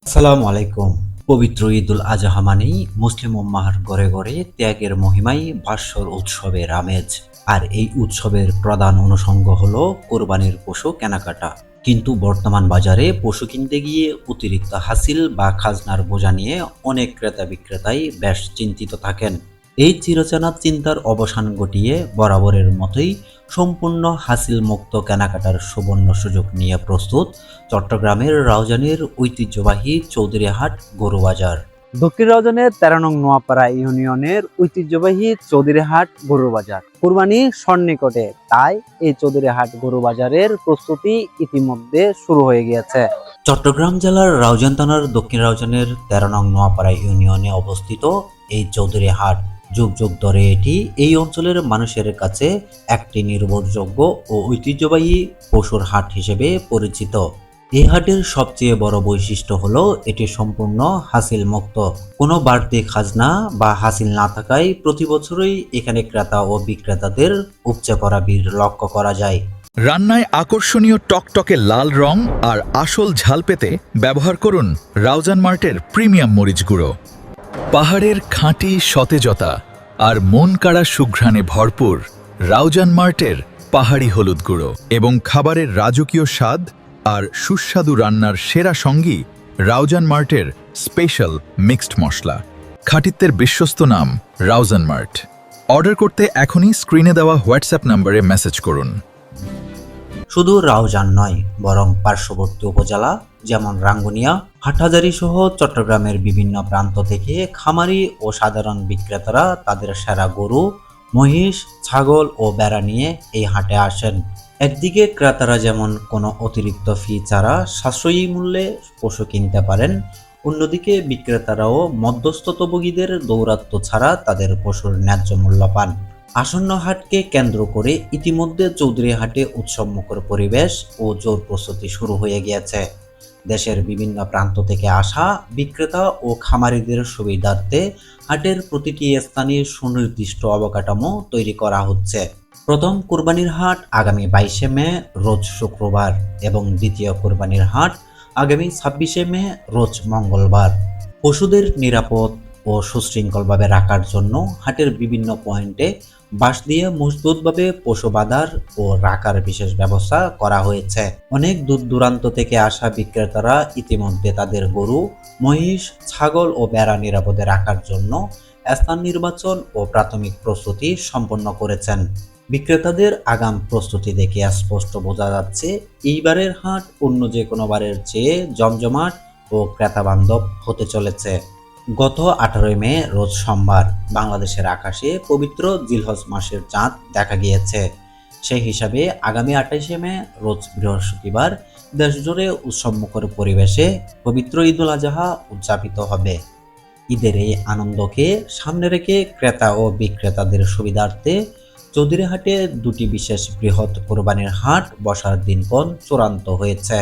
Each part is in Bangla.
আসসালামু আলাইকুম। পবিত্র ঈদুল আজহা মানেই মুসলিম উম্মাহর ঘরে ঘরে ত্যাগের মহিমায় ভাস্বর উৎসবের আমেজ। আর এই উৎসবের প্রধান অনুষঙ্গ হলো কোরবানির পশু কেনাকাটা। কিন্তু বর্তমান বাজারে পশু কিনতে গিয়ে অতিরিক্ত হাসিল বা খাজনার বোঝা নিয়ে অনেক ক্রেতা বিক্রেতাই বেশ চিন্তিত থাকেন। এই চিরচেনা চিন্তার অবসান ঘটিয়ে বরাবরের মতোই সম্পূর্ণ হাসিল মুক্ত কেনাকাটার সুবর্ণ সুযোগ নিয়ে প্রস্তুত চট্টগ্রামের রাউজানের ঐতিহ্যবাহী চৌধুরীহাট গরু বাজার। দক্ষিণ রাউজানের 13 নং নোয়াপাড়া ইউনিয়নের ঐতিহ্যবাহী চৌধুরীহাট গরু বাজার কুরবানি সন্নিকটে, তাই এই চৌধুরীহাট গরু বাজারের প্রস্তুতি ইতিমধ্যে শুরু হয়ে গিয়েছে। চট্টগ্রাম জেলার রাউজান থানার দক্ষিণ রাউজানের 13 নং নোয়াপাড়া ইউনিয়নে অবস্থিত এই চৌধুরীহাট যুগ যুগ ধরে এটি এই অঞ্চলের মানুষের কাছে একটি নির্ভরযোগ্য ও ঐতিহ্যবাহী পশুর হাট হিসেবে পরিচিত। এই হাটের সবচেয়ে বড় বৈশিষ্ট্য হলো এটি সম্পূর্ণ হাসিল মুক্ত। কোনো বাড়তি খাজনা বা হাসিল না থাকায় প্রতি বছরই এখানে ক্রেতা ও বিক্রেতাদের উপচে পড়া ভিড় লক্ষ্য করা যায়। রান্নায় আকর্ষণীয় টকটকে লাল রং আর আসল ঝাল পেতে ব্যবহার করুন রাউজান মার্টের প্রিমিয়াম মরিচ গুঁড়ো। পাহাড়ের খাঁটি সতেজতা আর মন কাড়া সুঘ্রাণে ভরপুর রাউজান মার্টের পাহাড়ি হলুদ গুঁড়ো এবং খাবারের রাজকীয় স্বাদ আর সুস্বাদু রান্নার সেরা সঙ্গী রাউজান মার্টের স্পেশাল মিক্সড মশলা। খাঁটিত্বের বিশ্বস্ত নাম রাউজান মার্ট। অর্ডার করতে এখনই স্ক্রিনে দেওয়া হোয়াটসঅ্যাপ নম্বরে মেসেজ করুন। শুধু রাউজান নয়, বরং পার্শ্ববর্তী উপজেলা যেমন রাঙ্গুনিয়া, হাটহাজারী সহ চট্টগ্রামের বিভিন্ন প্রান্ত থেকে খামারি ও সাধারণ বিক্রেতারা তাদের সেরা গরু, মহিষ, ছাগল ও ভেড়া নিয়ে এই হাটে আসেন। একদিকে ক্রেতারা যেমন কোনো অতিরিক্ত ফি ছাড়া সাশ্রয়ী মূল্যে পশু কিনতে পারেন, অন্যদিকে বিক্রেতারাও মধ্যস্থতাভোগীদের দৌরাত্ম্য ছাড়া তাদের পশুর ন্যায্য মূল্য পান। আসন্ন হাটকে কেন্দ্র করে ইতিমধ্যে চৌধুরীহাটে উৎসবমুখর পরিবেশ ও জোর প্রস্তুতি শুরু হয়ে গিয়েছে। দেশের বিভিন্ন প্রান্ত থেকে আসা বিক্রেতা ও খামারিদের সুবিধার্থে হাটের প্রতিটি স্থানে সুনির্দিষ্ট অবকাঠামো তৈরি করা হচ্ছে। প্রথম কুরবানির হাট আগামী 22শে মে রোজ শুক্রবার এবং দ্বিতীয় কুরবানির হাট আগামী 26শে মে রোজ মঙ্গলবার। পশুদের নিরাপদ ও সুশৃঙ্খলভাবে রাখার জন্য হাটের বিভিন্ন পয়েন্টে বাঁশ দিয়ে মজবুতভাবে পশু বাঁধার ও রাখার বিশেষ ব্যবস্থা করা হয়েছে। অনেক দূর দূরান্ত থেকে আসা বিক্রেতারা ইতিমধ্যে তাদের গরু, মহিষ, ছাগল ও ভেড়া নিরাপদে রাখার জন্য স্থান নির্বাচন ও প্রাথমিক প্রস্তুতি সম্পন্ন করেছেন। বিক্রেতাদের আগাম প্রস্তুতি দেখে স্পষ্ট বোঝা যাচ্ছে এইবারের হাট অন্য যে কোনো বারের চেয়ে জমজমাট ও ক্রেতা বান্ধব হতে চলেছে। গত 18 মে রোজ সোমবার বাংলাদেশের আকাশে পবিত্র জিলহজ মাসের চাঁদ দেখা গিয়েছে। সেই হিসাবে আগামী 28শে মে রোজ বৃহস্পতিবার দেশজুড়ে উৎসবমুখর পরিবেশে পবিত্র ঈদুল আজহা উদযাপিত হবে। ঈদের এই আনন্দকে সামনে রেখে ক্রেতা ও বিক্রেতাদের সুবিধার্থে চৌধুরীহাটে দুটি বিশেষ বৃহৎ কোরবানির হাট বসার দিনক্ষণ চূড়ান্ত হয়েছে।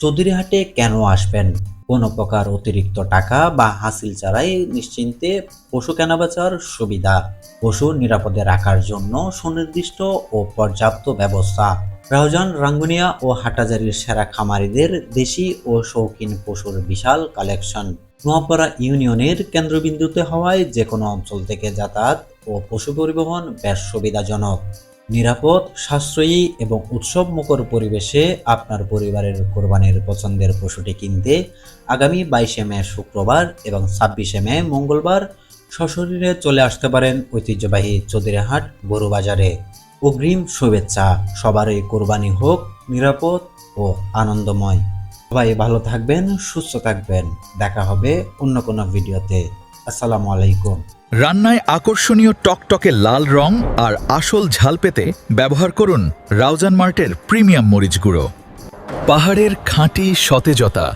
চৌধুরীহাটে কেন আসবেন? কোনো প্রকার অতিরিক্ত টাকা বা হাসিল ছাড়াই নিশ্চিন্তে পশু কেনাবেচার সুবিধা, পশু নিরাপদে রাখার জন্য সুনির্দিষ্ট ও পর্যাপ্ত ব্যবস্থা। রাউজান, রাঙ্গুনিয়া ও হাটহাজারীর সেরা খামারিদের দেশি ও শৌখিন পশুর বিশাল কালেকশন। নোয়াপাড়া ইউনিয়নের কেন্দ্রবিন্দুতে হওয়ায় যে কোনো অঞ্চল থেকে যাতায়াত ও পশু পরিবহন বেশ সুবিধাজনক। নিরাপদ, সাশ্রয়ী এবং উৎসবমুখর পরিবেশে আপনার পরিবারের কোরবানির পছন্দের পশুটি কিনতে আগামী 22শে মে শুক্রবার এবং 26শে মে মঙ্গলবার সশরীরে চলে আসতে পারেন ঐতিহ্যবাহী চৌধুরীহাট গরু বাজারে। অগ্রিম শুভেচ্ছা, সবারই কোরবানি হোক নিরাপদ ও আনন্দময়। সবাই ভালো থাকবেন, সুস্থ থাকবেন। দেখা হবে অন্য কোনো ভিডিওতে। আসসালামু আলাইকুম। রান্নায় আকর্ষণীয় টকটকে লাল রং আর আসল ঝাল পেতে ব্যবহার করুন রাউজান মার্টের প্রিমিয়াম মরিচ গুঁড়ো। পাহাড়ের খাঁটি সতেজতা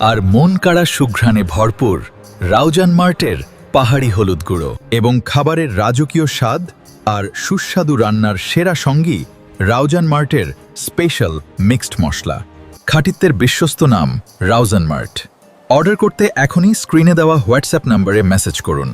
আর মন কাড়া সুঘ্রাণে ভরপুর রাউজান মার্টের পাহাড়ি হলুদ গুঁড়ো এবং খাবারের রাজকীয় স্বাদ আর সুস্বাদু রান্নার সেরা সঙ্গী রাউজান মার্টের স্পেশাল মিক্সড মশলা। খাঁটিত্বের বিশ্বস্ত নাম রাউজান মার্ট। অর্ডার করতে এখনই স্ক্রিনে দেওয়া হোয়াটসঅ্যাপ নম্বরে মেসেজ করুন।